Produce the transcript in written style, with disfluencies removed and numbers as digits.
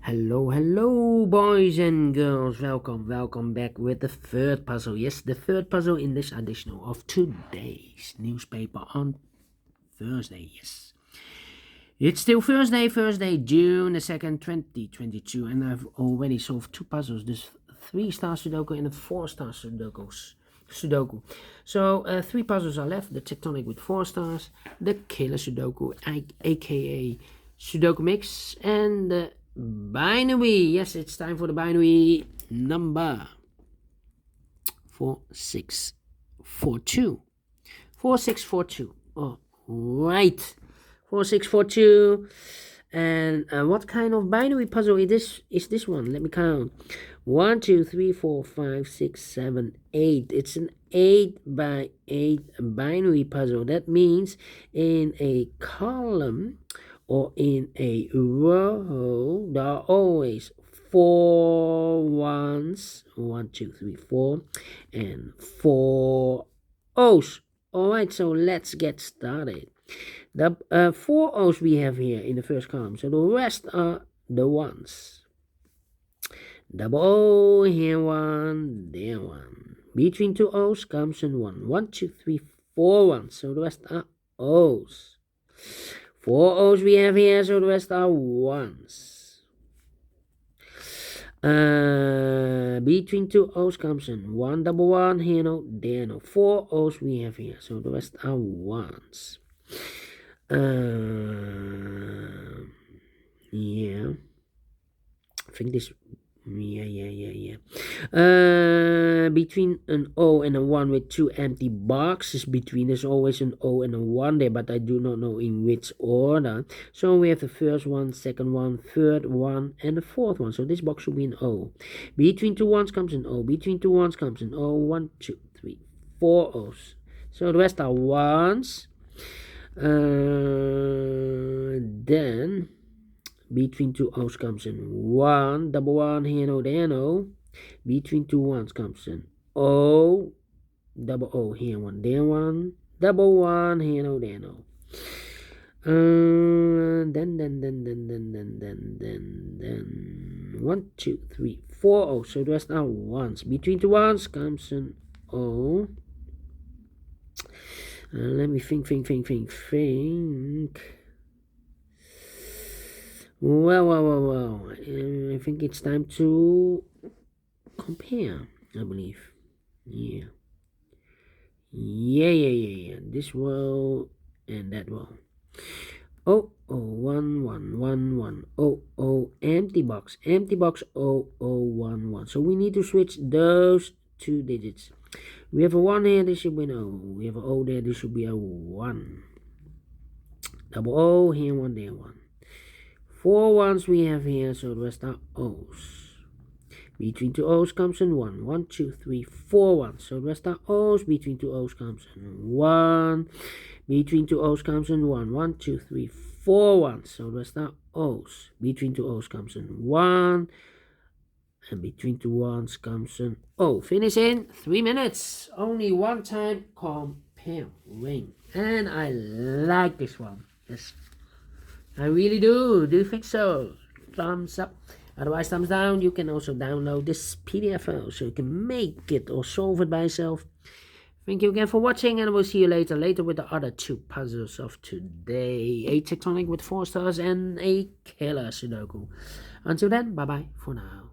Hello, boys and girls. Welcome back with the third puzzle. Yes, the third puzzle in this edition of today's newspaper on Thursday. Yes, it's still Thursday, June the 2nd, 2022, and I've already solved two puzzles. This 3-star Sudoku and a 4-star Sudoku. So 3 puzzles are left: the tectonic with 4 stars, the killer Sudoku, aka Sudoku mix, and the binary. Yes, it's time for the binary number 4642. 4642. Oh, right. 4642. And what kind of binary puzzle is this one? Let me count. 1, 2, 3, 4, 5, 6, 7, 8. It's an 8 by 8 binary puzzle. That means in a column or in a row, there are always 4 ones, 1, 2, 3, 4, and 4 O's. Alright, so let's get started. The 4 O's we have here in the first column, so the rest are the ones. Double O, here 1, there 1. Between 2 O's comes in 1. 1, 2, 3, 4 ones, so the rest are O's. 4 O's we have here, so the rest are ones. Between 2 O's comes in 1, double 1, here no, there no. 4 O's we have here, so the rest are ones. Yeah. I think this... Yeah. Between an O and a 1 with 2 empty boxes between, there's always an O and a 1 there, but I do not know in which order. So we have the first one, second one, third one, and the fourth one. So this box should be an O. Between 2 ones comes an O. Between 2 ones comes an O. 1, 2, 3, 4 O's. So the rest are ones. Then between 2 O's comes in 1, double 1, here no, there no. Between 2 ones comes in O, double O, here 1, there 1, double 1, here no, there no. Then 1, 2, 3, 4 O's. So the rest are ones. Between 2 ones comes an O. Let me think. Well. I think it's time to compare, I believe. Yeah. This row and that row. Oh, 1, 1, 1, 1. Oh, empty box, 0, 1, 1. So we need to switch those 2 digits. We have a 1 here, this should be an O. We have an O there, this should be a 1. Double O, here 1, there 1. 4 ones we have here, so the rest are O's. Between 2 O's comes in 1. 1, 2, 3, 4 ones. So the rest are O's. Between 2 O's comes in 1. Between 2 O's comes in 1. 1, 2, 3, 4 ones. So the rest are O's. Between 2 O's comes in 1. And between 2 ones comes an O. Finish in 3 minutes. Only one time comparing. And I like this one. Yes. I really do. Do you think so? Thumbs up. Otherwise, thumbs down. You can also download this PDF file so you can make it or solve it by yourself. Thank you again for watching, and I will see you later with the other 2 puzzles of today. A tectonic with 4 stars and a killer Sudoku. Until then, bye-bye for now.